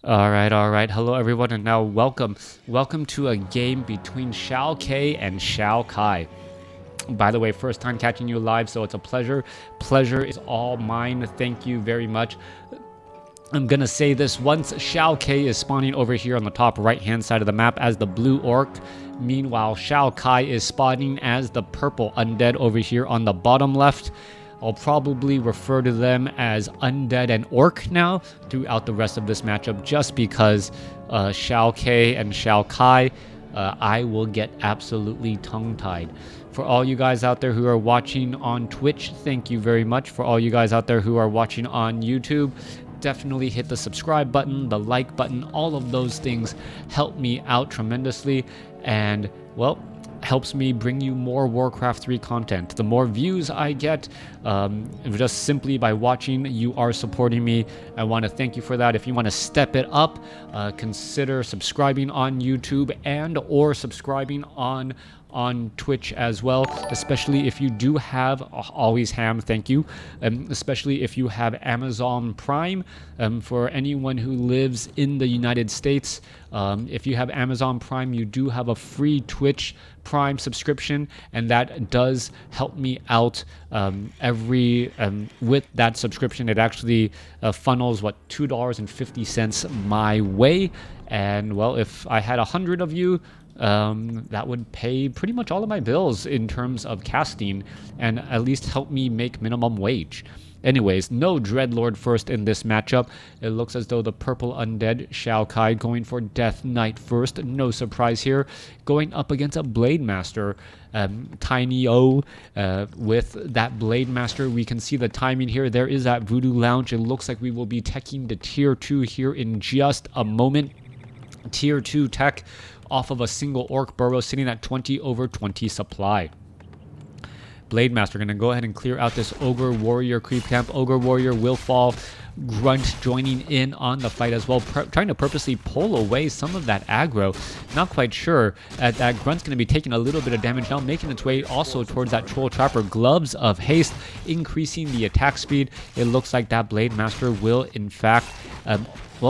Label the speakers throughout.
Speaker 1: All right. Hello, everyone, and now welcome to a game between XiaoKK and XiaoKai. By the way, first time catching you live, so it's a pleasure. Pleasure is all mine. Thank you very much. I'm gonna say this once: XiaoKK is spawning over here on the top right-hand side of the map as the blue orc. Meanwhile, XiaoKai is spawning as the purple undead over here on the bottom left. I'll probably refer to them as Undead and Orc now throughout the rest of this matchup, just because XiaoKK and XiaoKai, I will get absolutely tongue-tied. For all you guys out there who are watching on Twitch, thank you very much. For all you guys out there who are watching on YouTube, definitely hit the subscribe button, the like button. All of those things help me out tremendously, and well, helps me bring you more Warcraft 3 content. The more views I get, just simply by watching, you are supporting me. I want to thank you for that. If you want to step it up, consider subscribing on YouTube and or subscribing on Twitch as well, especially if you do have always ham, thank you, especially if you have Amazon Prime. For anyone who lives in the United States, if you have Amazon Prime, you do have a free Twitch Prime subscription, and that does help me out with that subscription. It actually funnels $2.50 my way, and well, if I had 100 of you, that would pay pretty much all of my bills in terms of casting, and at least help me make minimum wage. Anyways, no Dreadlord first in this matchup. It looks as though the purple undead XiaoKai going for Death Knight first. No surprise here. Going up against a Blade Master. Tiny O with that Blade Master. We can see the timing here. There is that Voodoo Lounge. It looks like we will be teching to tier 2 here in just a moment. Tier 2 tech off of a single orc burrow sitting at 20/20 supply. Blade Master going to go ahead and clear out this Ogre Warrior creep camp. Ogre Warrior will fall. Grunt joining in on the fight as well, trying to purposely pull away some of that aggro. Not quite sure. That Grunt's going to be taking a little bit of damage now, making its way also towards that Troll Trapper. Gloves of Haste, increasing the attack speed. It looks like that Blade Master will, in fact,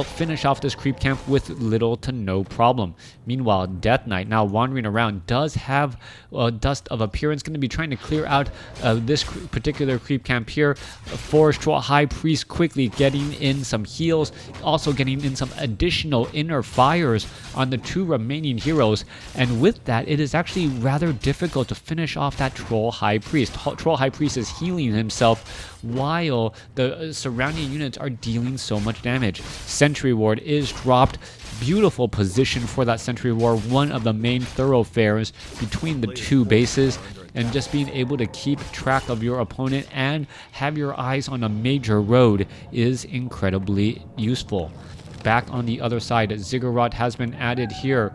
Speaker 1: finish off this creep camp with little to no problem. Meanwhile, Death Knight, now wandering around, does have Dust of Appearance, going to be trying to clear out this particular creep camp here. Forest Troll High Priest quickly getting in some heals, also getting in some additional inner fires on the two remaining heroes. And with that, it is actually rather difficult to finish off that Troll High Priest. Troll High Priest is healing himself while the surrounding units are dealing so much damage. Sentry Ward is dropped. Beautiful position for that Sentry Ward, one of the main thoroughfares between the two bases, and just being able to keep track of your opponent and have your eyes on a major road is incredibly useful. Back on the other side, Ziggurat has been added here.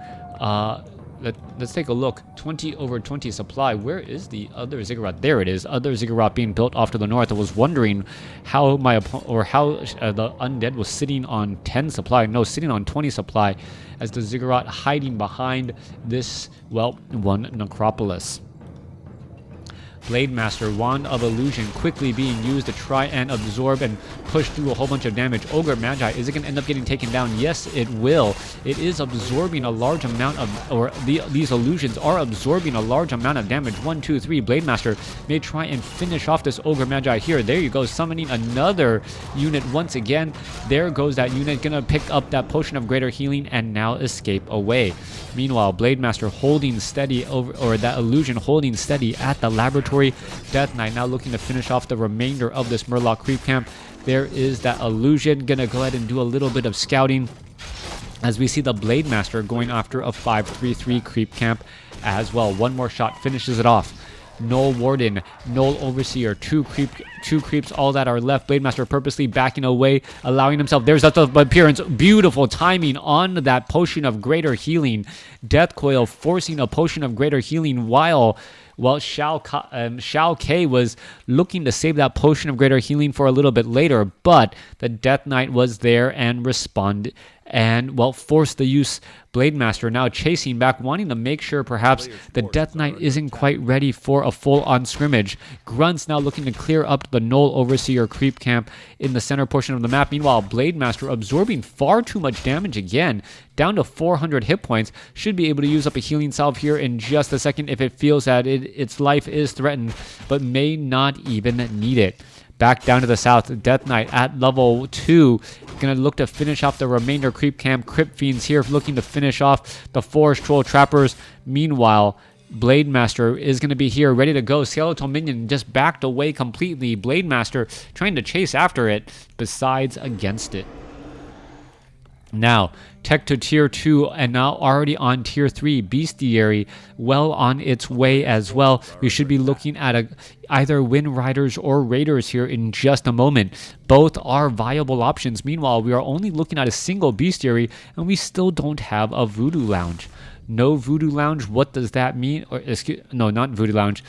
Speaker 1: Let's take a look. 20/20 supply. Where is the other Ziggurat? There it is. Other Ziggurat being built off to the north. I was wondering how the Undead was sitting on 10 supply. No, sitting on 20 supply, as the Ziggurat hiding behind this, one Necropolis. Blade Master, Wand of Illusion, quickly being used to try and absorb and push through a whole bunch of damage. Ogre Magi, is it going to end up getting taken down? Yes, it will. It is absorbing a large amount of, these illusions are absorbing a large amount of damage. 1, 2, 3. Blade Master may try and finish off this Ogre Magi here. There you go, summoning another unit once again. There goes that unit, going to pick up that Potion of Greater Healing and now escape away. Meanwhile, Blade Master holding steady that illusion holding steady at the laboratory. Death Knight now looking to finish off the remainder of this Murloc creep camp. There is that illusion, gonna go ahead and do a little bit of scouting as we see the Blade Master going after a 5/3/3 creep camp as well. One more shot finishes it off. Null Warden, Null Overseer, two creeps, all that are left. Blade Master purposely backing away, allowing himself. There's that appearance. Beautiful timing on that Potion of Greater Healing. Death Coil forcing a Potion of Greater Healing while XiaoKK was looking to save that Potion of Greater Healing for a little bit later, but the Death Knight was there and responded and, well, force the use. Blade Master now chasing back, wanting to make sure perhaps the Death Knight isn't quite ready for a full-on scrimmage. Grunts now looking to clear up the Null Overseer creep camp in the center portion of the map. Meanwhile, Blade Master absorbing far too much damage again, down to 400 hit points. Should be able to use up a healing salve here in just a second if it feels that its life is threatened, but may not even need it. Back down to the south, Death Knight at level 2. Going to look to finish off the remainder creep camp. Crypt Fiends here looking to finish off the Forest Troll Trappers. Meanwhile, Blade Master is going to be here ready to go. Skeletal Minion just backed away completely. Blade Master trying to chase after it, besides against it. Now, tech to tier 2 and now already on tier 3. Bestiary well on its way as well. We should be looking at either Wind Riders or Raiders here in just a moment. Both are viable options. Meanwhile, we are only looking at a single Bestiary and we still don't have a Voodoo Lounge. No Voodoo Lounge, what does that mean? Or no, not Voodoo Lounge.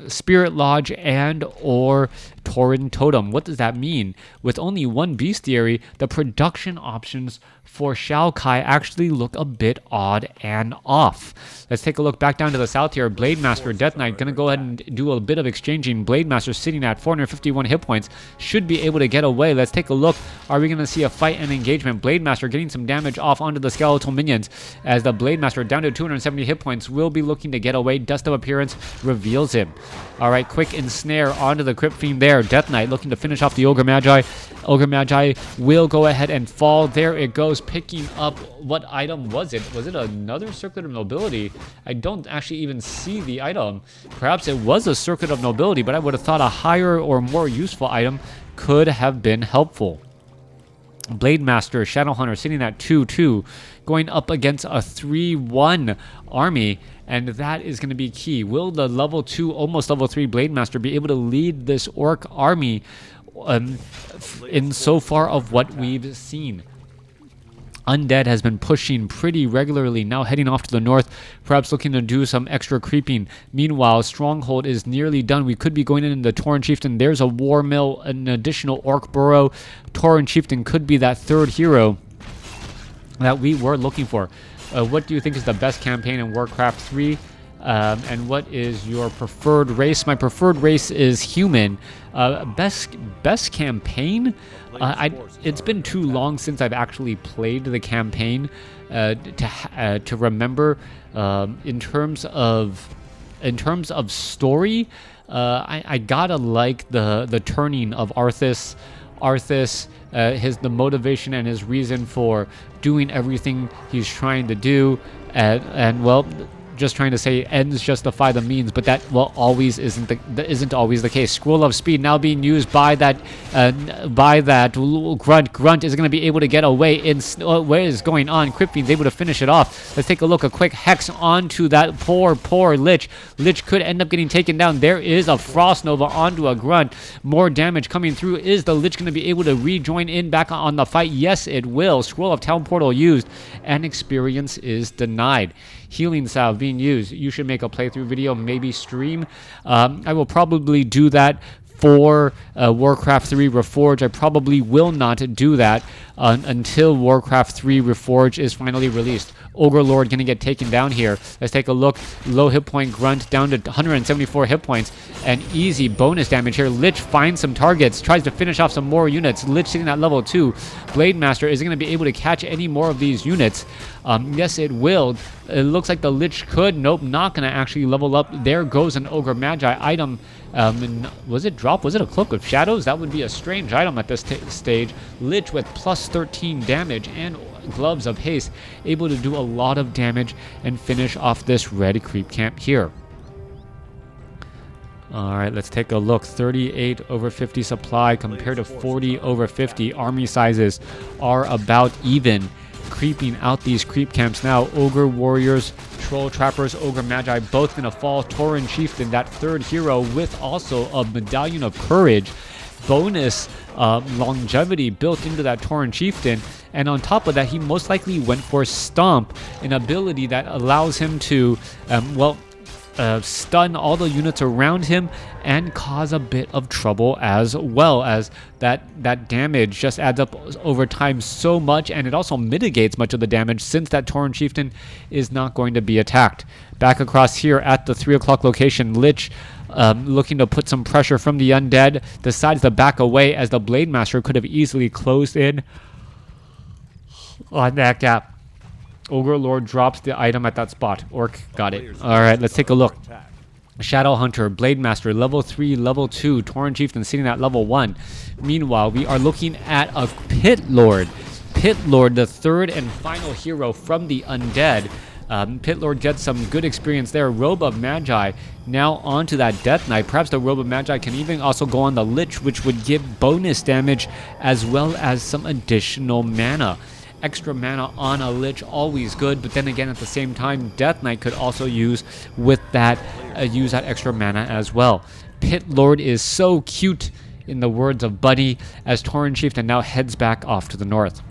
Speaker 1: Spirit Lodge and or Tauren Totem. What does that mean? With only one Bestiary, the production options for XiaoKai actually look a bit odd and off. Let's take a look back down to the south here. Blade Master, Death Knight, gonna go ahead and do a bit of exchanging. Blade Master sitting at 451 hit points, should be able to get away. Let's take a look. Are we gonna see a fight and engagement? Blade Master getting some damage off onto the skeletal minions, as the Blade Master down to 270 hit points will be looking to get away. Dust of Appearance reveals him. Alright, quick ensnare onto the Crypt Fiend there. Death Knight looking to finish off the Ogre Magi. Ogre Magi will go ahead and fall. There it goes, picking up, what item was it? Was it another Circuit of Nobility? I don't actually even see the item. Perhaps it was a Circuit of Nobility, but I would have thought a higher or more useful item could have been helpful. Blade Master, Shadowhunter sitting at 2-2, going up against a 3-1 army, and that is going to be key. Will the level 2, almost level 3 Blade Master be able to lead this Orc army in so far of what we've seen? Undead has been pushing pretty regularly, now heading off to the north, perhaps looking to do some extra creeping. Meanwhile, Stronghold is nearly done. We could be going into Tauren Chieftain. There's a War Mill, an additional Orc Burrow. Tauren Chieftain could be that third hero that we were looking for. What do you think is the best campaign in WarCraft 3? And what is your preferred race? My preferred race is human. Best campaign? It's been too long since I've actually played the campaign to remember. In terms of story, I gotta like the turning of Arthas. The motivation and his reason for doing everything he's trying to do, and well, just trying to say ends justify the means, but that, well, always isn't always the case. Scroll of Speed now being used by that grunt. Grunt is going to be able to get away. What is going on? Crypt Fiend's able to finish it off. Let's take a look. A quick hex onto that poor Lich. Lich could end up getting taken down. There is a Frost Nova onto a Grunt. More damage coming through. Is the Lich going to be able to rejoin in back on the fight? Yes, it will. Scroll of Town Portal used, and experience is denied. Healing salve being used. You should make a playthrough video, maybe stream. I will probably do that for WarCraft 3 Reforged. I probably will not do that until WarCraft 3 Reforged is finally released. Ogre Lord going to get taken down here. Let's take a look. Low hit point Grunt down to 174 hit points. And easy bonus damage here. Lich finds some targets. Tries to finish off some more units. Lich sitting at level 2. Blade Master isn't going to be able to catch any more of these units. Yes, it will. It looks like the Lich could. Nope, not going to actually level up. There goes an Ogre Magi item. Was it drop? Was it a Cloak of Shadows? That would be a strange item at this stage. Lich with plus 13 damage and Gloves of Haste, able to do a lot of damage and finish off this red creep camp here. Alright, let's take a look. 38 over 50 supply compared to 40 over 50. Army sizes are about even. Creeping out these creep camps now. Ogre Warriors, Troll Trappers, Ogre Magi, both going to fall. Tauren Chieftain, that third hero, with also a Medallion of Courage. Bonus longevity built into that Tauren Chieftain. And on top of that, he most likely went for Stomp, an ability that allows him to, well, stun all the units around him and cause a bit of trouble, as well as that damage just adds up over time so much, and it also mitigates much of the damage since that Tauren Chieftain is not going to be attacked. Back across here at the 3 o'clock location, Lich, looking to put some pressure from the Undead, decides to back away as the Blade Master could have easily closed in on that gap. Ogre Lord drops the item at that spot. Orc got it. Alright, let's take a look. Shadow Hunter, Blade Master, level 3, level 2, Tauren Chieftain sitting at level 1. Meanwhile, we are looking at a Pit Lord. Pit Lord, the third and final hero from the Undead. Pit Lord gets some good experience there. Robe of Magi now onto that Death Knight. Perhaps the Robe of Magi can even also go on the Lich, which would give bonus damage as well as some additional mana. Extra mana on a Lich, always good, but then again at the same time, Death Knight could also use with that use that extra mana as well. Pit Lord is so cute, in the words of Buddy, as Tauren Chieftain now heads back off to the north.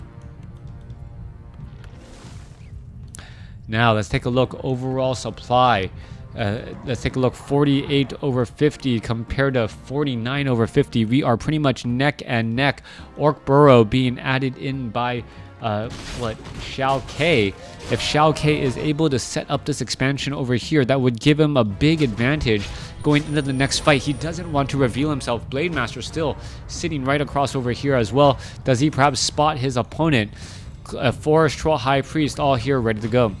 Speaker 1: Now let's take a look. Overall supply. Let's take a look. 48 over 50 compared to 49 over 50. We are pretty much neck and neck. Orc Burrow being added in by XiaoKK. If XiaoKK is able to set up this expansion over here, that would give him a big advantage going into the next fight. He doesn't want to reveal himself. Blade Master still sitting right across over here as well. Does he perhaps spot his opponent? Forest Troll, High Priest, all here ready to go.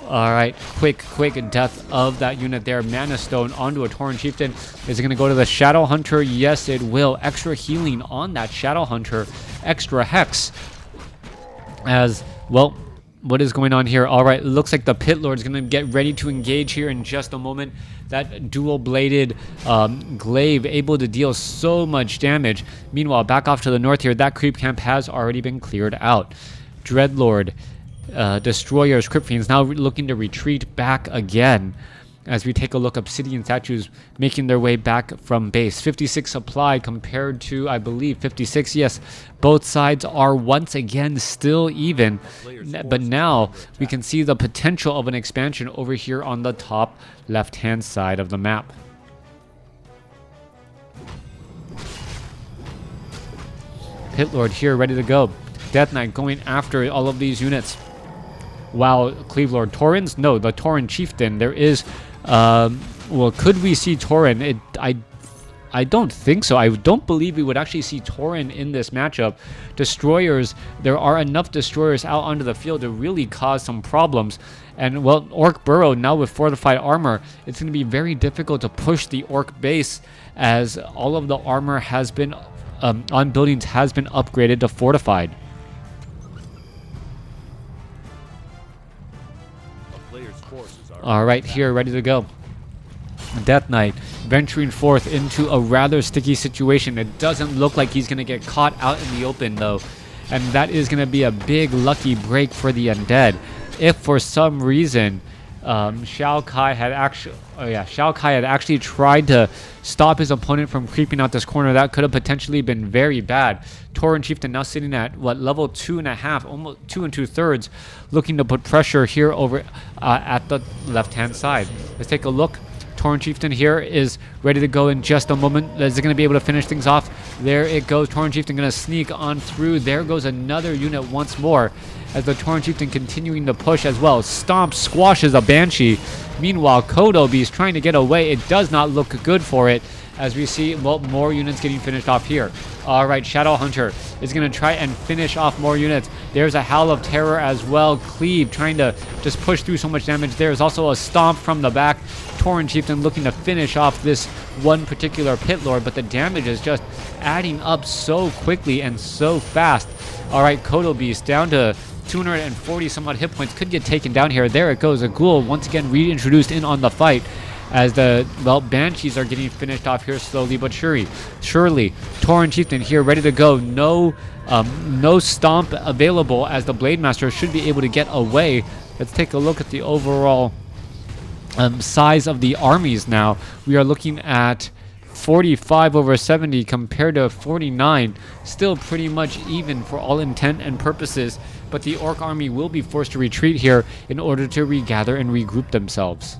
Speaker 1: Alright, quick death of that unit there. Mana Stone onto a Tauren Chieftain. Is it going to go to the Shadow Hunter? Yes, it will. Extra healing on that Shadow Hunter. Extra Hex. As, well, what is going on here? Alright, looks like the Pit Lord is going to get ready to engage here in just a moment. That dual-bladed glaive able to deal so much damage. Meanwhile, back off to the north here, that creep camp has already been cleared out. Dreadlord. Destroyers, Crypt Fiends now looking to retreat back again as we take a look. Obsidian statues making their way back from base. 56 supply compared to, I believe, 56. Yes, both sides are once again still even, but now we can see the potential of an expansion over here on the top left hand side of the map. Pit Lord here ready to go. Death Knight going after all of these units. Wow, Cleave Lord. Taurens? No, the Tauren Chieftain. There is, well, could we see Tauren? I don't think so. I don't believe we would actually see Tauren in this matchup. Destroyers, there are enough Destroyers out onto the field to really cause some problems. And, well, Orc Burrow now with fortified armor, it's going to be very difficult to push the Orc base as all of the armor has been, on buildings has been upgraded to fortified. Alright, here, ready to go. Death Knight venturing forth into a rather sticky situation. It doesn't look like he's going to get caught out in the open, though. And that is going to be a big lucky break for the Undead. If for some reason XiaoKai had actually tried to stop his opponent from creeping out this corner, that could have potentially been very bad. Tauren Chieftain now sitting at what, level 2.5, almost 2 2/3, looking to put pressure here over at the left hand side. Let's take a look. Tauren Chieftain here is ready to go in just a moment. Is it going to be able to finish things off? There it goes. Tauren Chieftain going to sneak on through. There goes another unit once more as the Tauren Chieftain continuing to push as well. Stomp squashes a Banshee. Meanwhile, Kodobi is trying to get away. It does not look good for it as we see, well, more units getting finished off here. All right, Shadow Hunter is going to try and finish off more units. There's a Howl of Terror as well. Cleave trying to just push through so much damage. There's also a Stomp from the back. Tauren Chieftain looking to finish off this one particular Pit Lord, but the damage is just adding up so quickly and so fast. All right, Kodo Beast down to 240 some odd hit points, could get taken down here. There it goes. A Ghoul once again reintroduced in on the fight as the, well, Banshees are getting finished off here slowly but surely. Tauren Chieftain here ready to go. No Stomp available as the Blade Master should be able to get away. Let's take a look at the overall size of the armies now. We are looking at 45 over 70 compared to 49. Still pretty much even for all intent and purposes, but the Orc army will be forced to retreat here in order to regather and regroup themselves.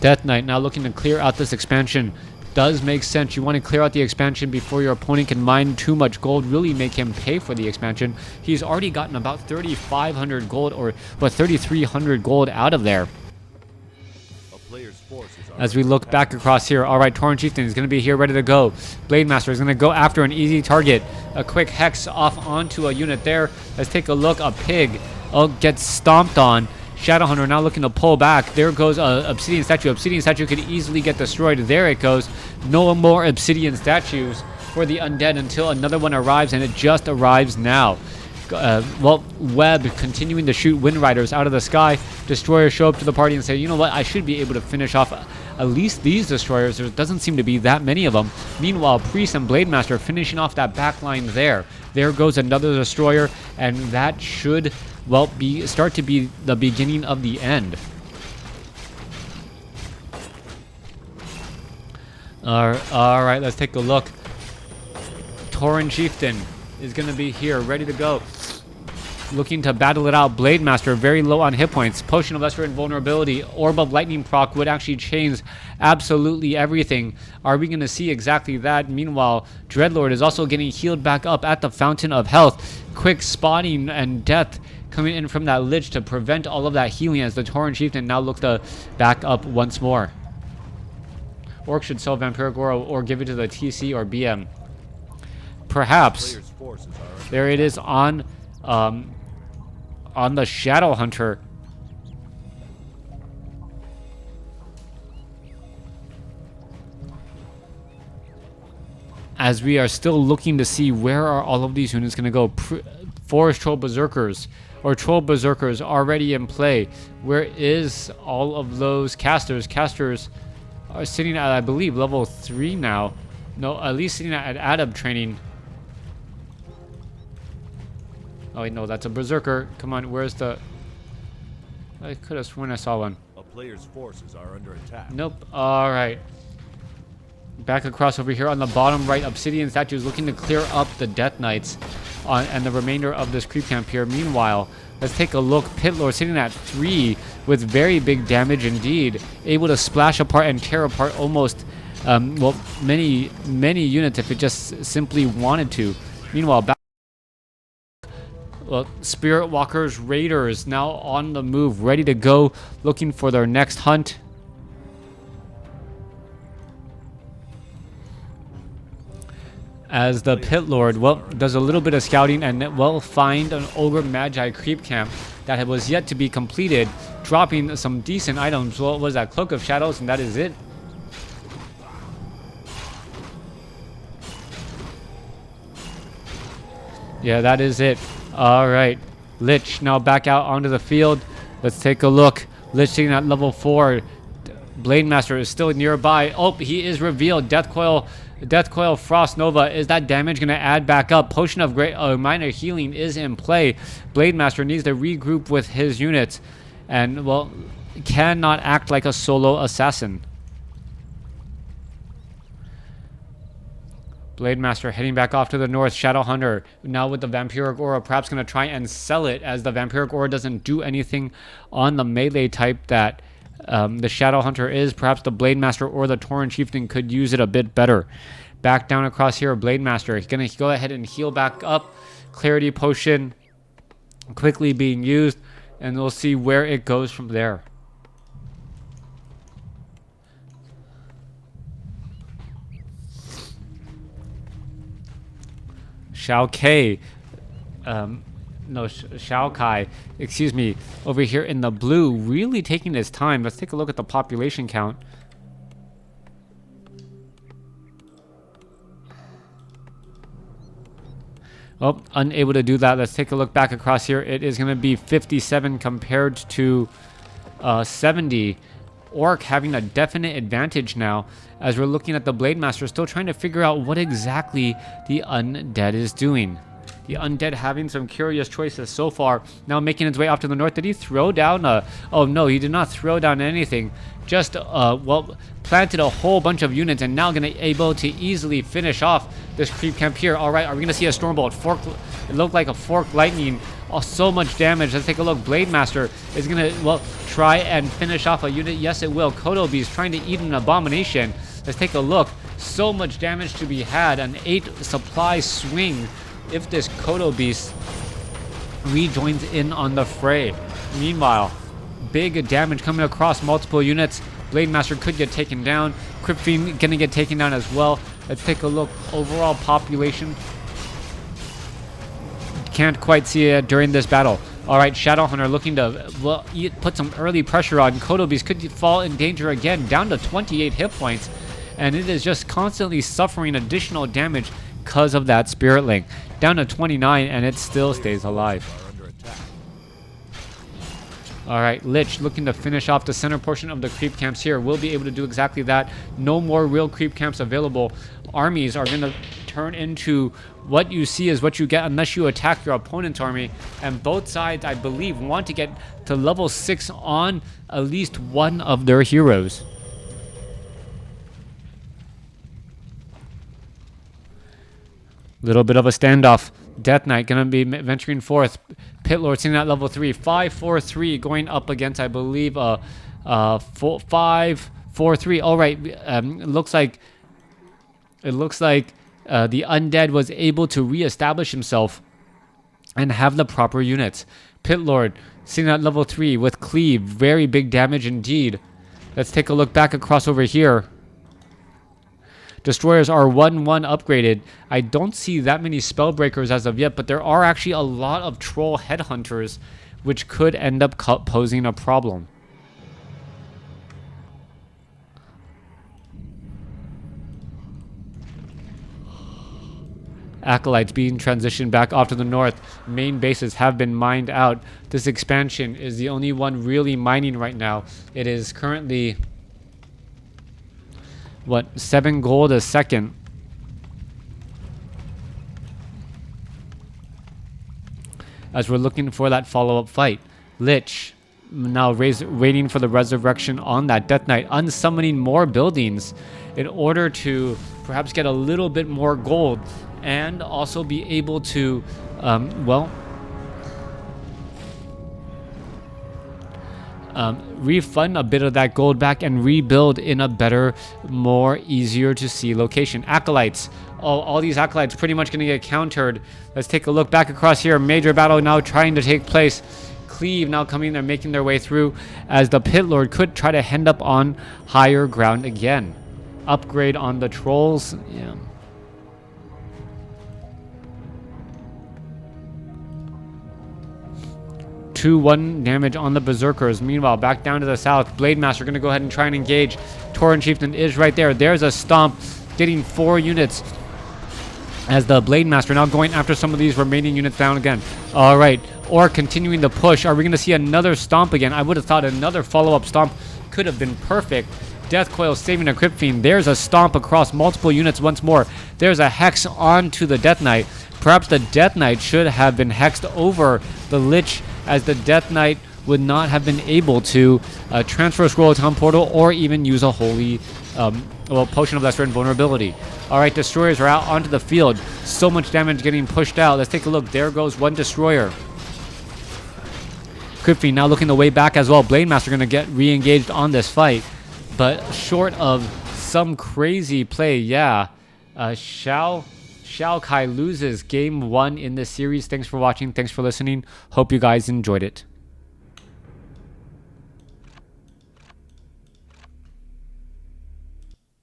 Speaker 1: Death Knight now looking to clear out this expansion. Does make sense. You want to clear out the expansion before your opponent can mine too much gold, really make him pay for the expansion. He's already gotten about 3,500 gold, or 3,300 gold out of there. As we look back across here, all right, Tauren Chieftain is going to be here ready to go. Blade Master is going to go after an easy target. A quick hex off onto a unit there. Let's take a look. A pig gets stomped on. Shadowhunter now looking to pull back. There goes a obsidian statue. Obsidian statue could easily get destroyed. There it goes. No more obsidian statues for the undead until another one arrives, and it just arrives now. Well, Webb continuing to shoot Wind Riders out of the sky. Destroyers show up to the party and say, you know what, I should be able to finish off at least these destroyers. There doesn't seem to be that many of them. Meanwhile, Priest and Blade Master finishing off that back line there. There goes another destroyer, and that should, well, start to be the beginning of the end. All right, let's take a look. Tauren Chieftain is going to be here, ready to go. Looking to battle it out. Blade Master very low on hit points. Potion of Lesser Invulnerability. Orb of Lightning proc would actually change absolutely everything. Are we going to see exactly that? Meanwhile, Dreadlord is also getting healed back up at the Fountain of Health. Quick spotting and death coming in from that Lich to prevent all of that healing as the Tauren Chieftain now look to back up once more. Orc should sell Vampiric Aura or give it to the TC or BM. Perhaps. There it is on the Shadowhunter. As we are still looking to see where are all of these units going to go. Forest Troll Berserkers or Troll Berserkers already in play. Where is all of those casters? Casters are sitting at, I believe, level 3 now. No, at least sitting at Adab training. Oh wait, no, that's a Berserker. Come on, where's the... I could have sworn I saw one.
Speaker 2: A player's forces are under attack.
Speaker 1: Nope. Alright. Back across over here on the bottom right, Obsidian statues looking to clear up the Death Knights and the remainder of this creep camp here. Meanwhile, let's take a look. Pitlord sitting at 3 with very big damage indeed. Able to splash apart and tear apart almost, well, many units if it just simply wanted to. Meanwhile, back... Well, Spirit Walkers, Raiders now on the move, ready to go, looking for their next hunt. As the Pit Lord, well, does a little bit of scouting and, well, find an Ogre Magi creep camp that was yet to be completed, dropping some decent items. Well, it was that Cloak of Shadows, and that is it. Yeah, that is it. All right, Lich now back out onto the field. Let's take a look. Lich sitting at level 4. Blade Master is still nearby. Oh, he is revealed. Death Coil Frost Nova. Is that damage going to add back up? Potion of Great Minor Healing is in play. Blade Master needs to regroup with his units and, well, cannot act like a solo assassin. Blade Master heading back off to the north. Shadowhunter now with the Vampiric Aura, perhaps going to try and sell it, as the Vampiric Aura doesn't do anything on the melee type that the Shadowhunter is. Perhaps the Blade Master or the Tauren Chieftain could use it a bit better. Back down across here, Blade Master. He's going to go ahead and heal back up. Clarity Potion quickly being used, and we'll see where it goes from there. XiaoKK, XiaoKai, excuse me, over here in the blue, really taking his time. Let's take a look at the population count. Oh, unable to do that. Let's take a look back across here. It is going to be 57 compared to 70. Orc having a definite advantage now, as we're looking at the Blade Master still trying to figure out what exactly the Undead is doing. The Undead having some curious choices so far. Now making his way off to the north. Did he throw down oh no, he did not throw down anything. Just well, planted a whole bunch of units and now gonna able to easily finish off this creep camp here. All right, are we gonna see a Stormbolt? It looked like a forked lightning. Oh, so much damage. Let's take a look. Blade Master is gonna, well, try and finish off a unit. Yes, it will. Kodo Beast trying to eat an abomination. Let's take a look. So much damage to be had. An 8 supply swing if this Kodo Beast rejoins in on the fray. Meanwhile, big damage coming across multiple units. Blade Master could get taken down. Crypt Fiend gonna get taken down as well. Let's take a look. Overall population. Can't quite see it during this battle. All right, Shadow Hunter looking to, well, put some early pressure on. Kodo Beast could fall in danger again, down to 28 hit points. And it is just constantly suffering additional damage because of that Spirit Link. Down to 29, and it still stays alive. All right, Lich looking to finish off the center portion of the creep camps here. We'll be able to do exactly that. No more real creep camps available. Armies are going to turn into what you see is what you get unless you attack your opponent's army. And both sides, I believe, want to get to level 6 on at least one of their heroes. Little bit of a standoff. Death Knight going to be venturing forth. Pit Lord sitting at level 3. 5-4-3 going up against, I believe, 5-4-3. All right. It looks like the Undead was able to reestablish himself and have the proper units. Pit Lord sitting at level 3 with Cleave. Very big damage indeed. Let's take a look back across over here. Destroyers are 1-1 upgraded. I don't see that many Spellbreakers as of yet, but there are actually a lot of Troll Headhunters, which could end up posing a problem. Acolytes being transitioned back off to the north. Main bases have been mined out. This expansion is the only one really mining right now. It is currently, what, 7 gold a second. As we're looking for that follow-up fight. Lich now waiting for the resurrection on that Death Knight, unsummoning more buildings in order to perhaps get a little bit more gold and also be able to, refund a bit of that gold back and rebuild in a better, more easier to see location. Acolytes. All these Acolytes pretty much going to get countered. Let's take a look back across here. Major battle now trying to take place. Cleave now coming there, making their way through as the Pit Lord could try to end up on higher ground again. Upgrade on the Trolls. Yeah. One damage on the Berserkers. Meanwhile, back down to the south, Blade Master going to go ahead and try and engage. Tauren Chieftain is right there. There's a stomp, getting 4 units. As the Blade Master now going after some of these remaining units down again. All right, or continuing the push. Are we going to see another stomp again? I would have thought another follow-up stomp could have been perfect. Death Coil saving a Crypt Fiend. There's a stomp across multiple units once more. There's a hex onto the Death Knight. Perhaps the Death Knight should have been hexed over the Lich, as the Death Knight would not have been able to transfer a Scroll of Town Portal or even use a holy Potion of Lesser Invulnerability. All right, Destroyers are out onto the field. So much damage getting pushed out. Let's take a look. There goes one Destroyer. Crypt Fiend now looking the way back as well. Blade Master going to get re-engaged on this fight. But short of some crazy play, yeah, XiaoKai loses game 1 in this series. Thanks for watching. Thanks for listening. Hope you guys enjoyed it.